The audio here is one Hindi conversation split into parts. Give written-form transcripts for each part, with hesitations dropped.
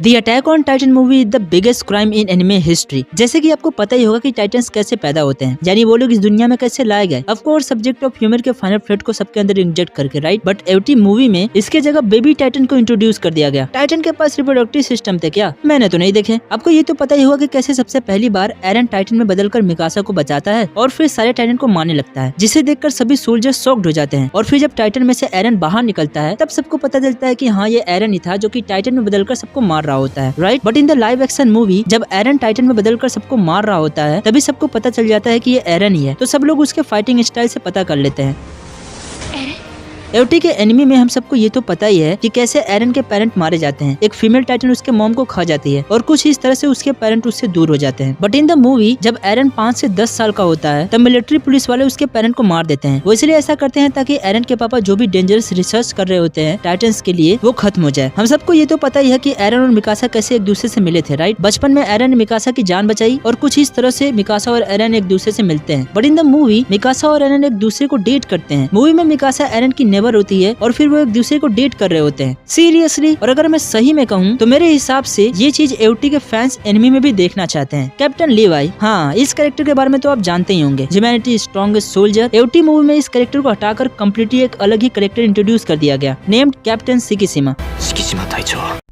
The attack on Titan movie is the biggest crime in anime history. जैसे कि आपको पता ही होगा कि टाइटन्स कैसे पैदा होते हैं, यानी वो लोग इस दुनिया में कैसे लाए गए। Of course subject of humour के फाइनल फ्लेट को सबके अंदर इंजेक्ट करके, राइट। बट एवटी मूवी में इसके जगह बेबी टाइटन को इंट्रोड्यूस कर दिया गया। टाइटन के पास रिप्रोडक्टिव सिस्टम थे क्या? मैंने तो नहीं देखे। आपको ये तो पता ही होगा कि कैसे सबसे पहली बार एरन टाइटन में बदलकर मिकासा को बचाता है और फिर सारे टाइटन को मारने लगता है, जिसे देखकर सभी सोल्जर शॉक्ड हो जाते हैं। और फिर जब टाइटन में से एरन बाहर निकलता है तब सबको पता चलता है कि हाँ, ये एरन ही था जो कि टाइटन में बदलकर सबको मार रहा होता है, right. But in the live action movie जब एरन टाइटन में बदलकर सबको मार रहा होता है तभी सबको पता चल जाता है कि ये एरन ही है, तो सब लोग उसके फाइटिंग स्टाइल से पता कर लेते हैं। एवटी के एनिमी में हम सबको ये तो पता ही है कि कैसे एरन के पेरेंट मारे जाते हैं। एक फीमेल टाइटन उसके मॉम को खा जाती है और कुछ इस तरह से उसके पेरेंट उससे दूर हो जाते हैं। बट इन द मूवी जब एरन 5 से 10 साल का होता है तब मिलिट्री पुलिस वाले उसके पेरेंट को मार देते हैं। वो इसलिए ऐसा करते हैं ताकि एरन के पापा जो भी डेंजरस रिसर्च कर रहे होते हैं टाइटन्स के लिए वो खत्म हो जाए। हम सबको ये तो पता ही है कि एरन और मिकासा कैसे एक दूसरे से मिले थे, राइट। बचपन में एरन ने मिकासा की जान बचाई और कुछ इस तरह से मिकासा और एरन एक दूसरे से मिलते हैं। But in the movie Mikasa और एरन एक दूसरे को डेट करते हैं। मूवी में मिकासा एरन की नेबर होती है और फिर वो एक दूसरे को डेट कर रहे होते हैं। सीरियसली। और अगर मैं सही में कहूँ तो मेरे हिसाब से ये चीज एवटी के फैंस एनिमी में भी देखना चाहते हैं। कैप्टन लीवाई, हाँ, इस कैरेक्टर के बारे में तो आप जानते ही होंगे। Humanity strongest soldier. AOT movie में इस कैरेक्टर को हटाकर कम्प्लीटली एक अलग ही कैरेक्टर इंट्रोड्यूस कर दिया गया, नेम्ड कैप्टन सिकिशिमा।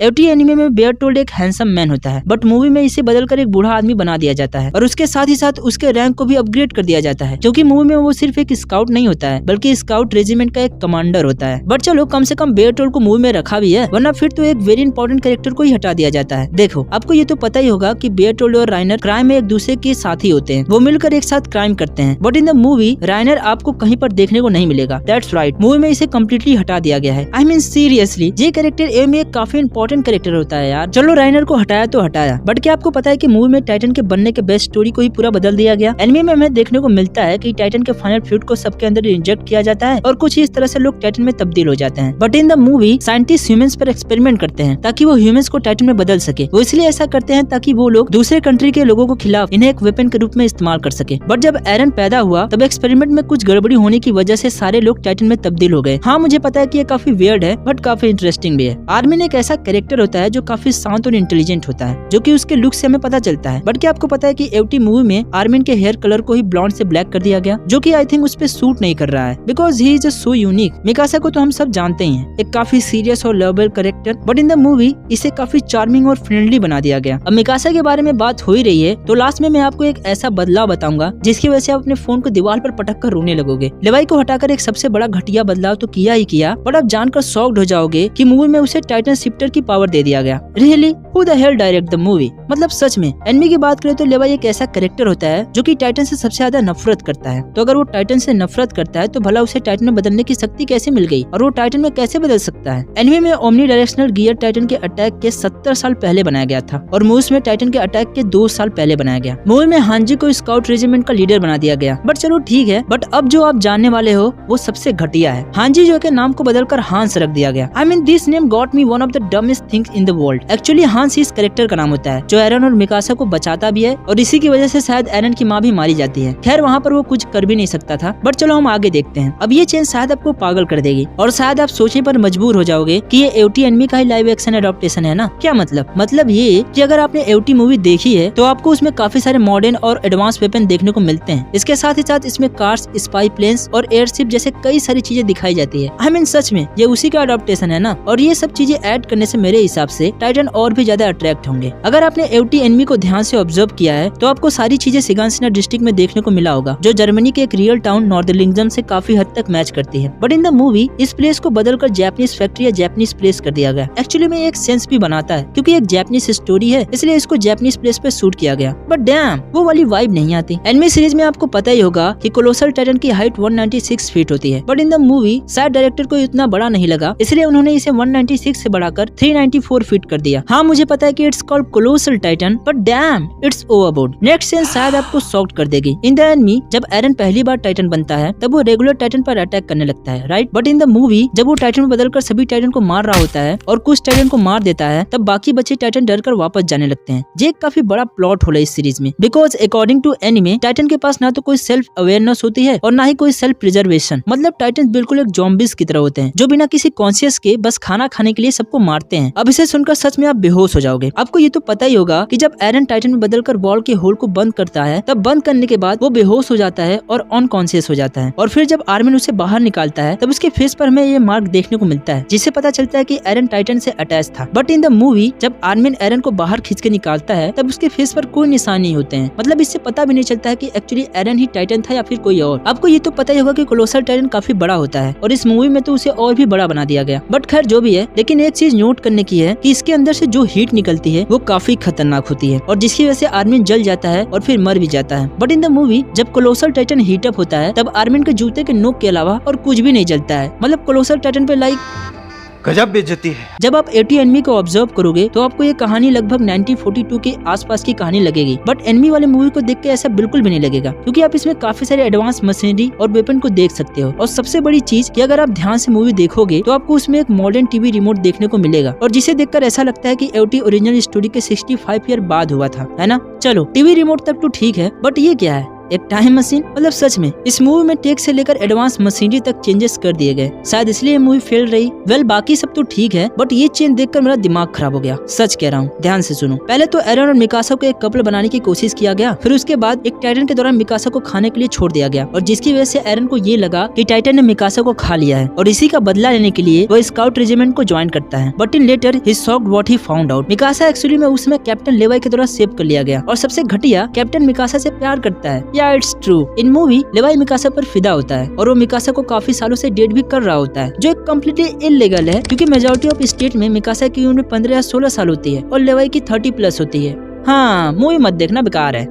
एवटी एनिमे में बेयरटोल्ड एक हैंडसम मैन होता है, बट मूवी में इसे बदलकर एक बूढ़ा आदमी बना दिया जाता है और उसके साथ ही साथ उसके रैंक को भी अपग्रेड कर दिया जाता है, क्योंकि मूवी में वो सिर्फ एक स्काउट नहीं होता है बल्कि स्काउट रेजिमेंट का एक कमांडर होता है। बट चलो, कम से कम बेयरटोल्ड को मूवी में रखा भी है, वरना फिर तो एक वेरी इंपॉर्टेंट कैरेक्टर को ही हटा दिया जाता है। देखो, आपको ये तो पता ही होगा कि बेयरटोल्ड और राइनर क्राइम में एक दूसरे के साथी होते हैं, वो मिलकर एक साथ क्राइम करते हैं। बट इन द मूवी राइनर आपको कहीं पर देखने को नहीं मिलेगा। दैट्स राइट, मूवी में इसे कम्प्लीटली हटा दिया गया है। आई मीन सीरियसली, ये कैरेक्टर ए में एक काफी इंपॉर्टेंट कैरेक्टर होता है यार। चलो, राइनर को हटाया तो हटाया, बट क्या आपको पता है कि मूवी में टाइटन के बनने के बेस्ट स्टोरी को ही पूरा बदल दिया गया। एनिमे में हमें देखने को मिलता है कि टाइटन के फाइनल फ्लूइड को सबके अंदर इंजेक्ट किया जाता है और कुछ इस तरह से लोग टाइटन में तब्दील हो जाते हैं। But in the movie scientist humans पर एक्सपेरिमेंट करते हैं ताकि वो ह्यूमंस को टाइटन में बदल सके। वो इसलिए ऐसा करते हैं ताकि वो लोग दूसरे कंट्री के लोगों को खिलाफ इन्हें एक वेपन के रूप में इस्तेमाल कर सके। बट जब एरन पैदा हुआ तब एक्सपेरिमेंट में कुछ गड़बड़ी होने की वजह से सारे लोग टाइटन में तब्दील हो गए। हाँ, मुझे पता है कि ये काफी वियर्ड है बट काफी इंटरेस्टिंग भी है। आर्मिन एक ऐसा कैरेक्टर होता है जो काफी शांत और इंटेलिजेंट होता है, जो कि उसके लुक से हमें पता चलता है। बट क्या आपको पता है कि एवटी मूवी में आर्मिन के हेयर कलर को ही ब्लॉन्ड से ब्लैक कर दिया गया, जो कि आई थिंक उस पे सूट नहीं कर रहा है, because he is so unique. Mikasa को तो हम सब जानते ही हैं, एक काफी सीरियस और lovable character, but in the movie इसे काफी चार्मिंग और फ्रेंडली बना दिया गया। अब मिकासा के बारे में बात हो ही रही है तो लास्ट में मैं आपको एक ऐसा बदलाव बताऊंगा जिसकी वजह से आप अपने फोन को दीवार पर पटक कर रोने लगोगे। लेवाई को हटाकर एक सबसे बड़ा घटिया बदलाव तो किया ही किया, बट आप जानकर शॉक्ड हो जाओगे कि मूवी में उसे टाइटन शिफ्टर की पावर दे दिया गया। Really, who the hell direct the movie? मतलब सच में एनिमी की बात करें तो लेवाई एक ऐसा कैरेक्टर होता है जो कि टाइटन से सबसे ज्यादा नफरत करता है। तो अगर वो टाइटन से नफरत करता है तो भला उसे टाइटन में बदलने की शक्ति कैसे मिल गई और वो टाइटन में कैसे बदल सकता है? एनिमे में ओमनी डायरेक्शनल गियर टाइटन के अटैक के 70 साल पहले बनाया गया था और मूवी में टाइटन के अटैक के 2 साल पहले बनाया गया। मूवी में हांजी को स्काउट रेजिमेंट का लीडर बना दिया गया। बट चलो ठीक है, बट अब जो आप जानने वाले हो वो सबसे घटिया है। हांजी जो के नाम को बदलकर हांस रख दिया गया। I mean this name got me one of the dumbest things in the world. Actually Hans इस कैरेक्टर का नाम होता है जो एरन और मिकासा को बचाता भी है और इसी की वजह से शायद एरन की माँ भी मारी जाती है। खैर, वहाँ पर वो कुछ कर भी नहीं सकता था। बट चलो हम आगे देखते हैं। अब ये चेंज शायद आपको पागल कर देगी और शायद आप सोचने पर मजबूर हो जाओगे कि ये एवटी एनिमे का ही लाइव एक्शन एडॉप्टेशन है ना। क्या मतलब ये कि अगर आपने एवटी मूवी देखी है तो आपको उसमें काफी सारे मॉडर्न और एडवांस वेपन देखने को मिलते हैं। इसके साथ ही साथ इसमें कार्स, स्पाई प्लेन्स और एयरशिप जैसे कई सारी चीजें दिखाई जाती है। आई मीन सच में ये उसी का एडॉप्टेशन है ना। और ये सब चीजें ऐड करने से मेरे हिसाब से टाइटन और भी ज्यादा अट्रैक्ट होंगे। अगर आपने एवटी एनिमे को ध्यान से ऑब्जर्व किया है तो आपको सारी चीजें सिगानसिना डिस्ट्रिक्ट में देखने को मिला होगा, जो जर्मनी के एक रियल टाउन नॉर्दरलिंगजम से काफी हद तक मैच करती है। बट इन द मूवी इस प्लेस को बदलकर जैपनीज फैक्ट्री या जैपनीज प्लेस कर दिया गया। एक्चुअली में एक सेंस भी बनाता है क्योंकि एक जैपनीज स्टोरी है, इसलिए इसको जैपनीज प्लेस पे शूट किया गया। बट डैम, वो वाली वाइब नहीं आती। एनिमे सीरीज में आपको पता ही होगा कि कोलोसल टाइटन की हाइट 196 फीट होती है, बट इन द मूवी शायद डायरेक्टर को इतना बड़ा नहीं लगा, इसलिए उन्होंने इसे 196 से बढ़ाकर 394 फीट कर दिया। हाँ, मुझे पता है कि it's called colossal titan, but damn, it's overboard. Next scene शायद आपको शॉक्ड कर देगी। इन द एनिमे जब एरन पहली बार टाइटन बनता है तब वो रेगुलर टाइटन पर अटैक करने लगता है, right. But in the movie जब वो टाइटन में बदलकर सभी टाइटन को मार रहा होता है और कुछ टाइटन को मार देता है तब बाकी बचे टाइटन डरकर वापस जाने लगते हैं। ये काफी बड़ा प्लॉट होल है इस सीरीज में, because according to anime titan के पास ना तो कोई सेल्फ अवेयरनेस होती है और ना ही कोई सेल्फ प्रिजर्वेशन। मतलब टाइटन बिल्कुल एक ज़ॉम्बीज की तरह होते हैं जो बिना किसी कॉन्शियस के बस खाना खाने के लिए सबको मारते हैं। हैं। अब इसे सुनकर सच में आप बेहोश हो जाओगे। आपको ये तो पता ही होगा कि जब एरन टाइटन में बदलकर वॉल के होल को बंद करता है, तब बंद करने के बाद वो बेहोश हो जाता है और अनकॉन्शियस हो जाता है। और फिर जब आर्मिन उसे बाहर निकालता है, तब उसके फेस पर हमें ये मार्क देखने को मिलता है, जिससे पता चलता है कि एरन टाइटन से अटैच था। बट इन द मूवी जब आर्मिन एरन को बाहर खींच के निकालता है, तब उसके फेस पर कोई निशान नहीं होते हैं। मतलब इससे पता भी नहीं चलता है कि एक्चुअली एरन ही टाइटन था या फिर कोई और। आपको ये तो पता ही होगा कि कोलोसल टाइटन काफी बड़ा होता है और इस मूवी में तो उसे और भी बड़ा बना दिया गया। बट खैर जो भी है, लेकिन एक चीज नोट करने की है कि इसके अंदर से जो हीट निकलती है वो काफी खतरनाक होती है और जिसकी वजह से आर्मिन जल जाता है और फिर मर भी जाता है। बट इन द मूवी जब कोलोसल टाइटन हीट अप होता है, तब आर्मिन के जूते के नोक के अलावा और कुछ भी नहीं जलता है। मतलब कोलोसल टाइटन पे गजब बेइज्जती है। जब आप 80 एनमी को ऑब्जर्व करोगे तो आपको ये कहानी लगभग 1942 के आसपास की कहानी लगेगी। बट एनमी वाले मूवी को देख के ऐसा बिल्कुल भी नहीं लगेगा, क्योंकि आप इसमें काफी सारे एडवांस मशीनरी और वेपन को देख सकते हो। और सबसे बड़ी चीज कि अगर आप ध्यान से मूवी देखोगे तो आपको उसमें एक मॉडर्न टीवी रिमोट देखने को मिलेगा, और जिसे देखकर ऐसा लगता है कि एवटी ओरिजिनल स्टोरी के 65 ईयर बाद हुआ था, है ना। चलो टीवी रिमोट तक तो ठीक है, बट ये क्या है, एक टाइम मशीन। मतलब सच में इस मूवी में टेक से लेकर एडवांस मशीनरी तक चेंजेस कर दिए गए, शायद इसलिए ये मूवी फेल रही। वेल बाकी सब तो ठीक है, बट ये चेंज देखकर मेरा दिमाग खराब हो गया, सच कह रहा हूँ। ध्यान से सुनो। पहले तो एरन और मिकासा को एक कपल बनाने की कोशिश किया गया, फिर उसके बाद एक टाइटन के दौरान मिकासा को खाने के लिए छोड़ दिया गया, और जिसकी वजह से एरन को ये लगा कि टाइटन ने मिकासा को खा लिया है, और इसी का बदला लेने के लिए वो स्काउट रेजिमेंट को ज्वाइन करता है। But in later he shocked what he found out. Mikasa actually में उसमें कैप्टन लेवाई के द्वारा सेव कर लिया गया, और सबसे घटिया कैप्टन मिकासा से प्यार करता है। या it's true. In movie लेवाई Mikasa पर फिदा होता है और वो मिकासा को काफी सालों से डेट भी कर रहा होता है, जो एक कम्प्लीटली इल्लीगल है, क्योंकि मेजॉरिटी ऑफ स्टेट में मिकासा की उम्र 15 या 16 साल होती है और लेवाई की 30 प्लस होती है। हाँ, मूवी मत देखना, बेकार है।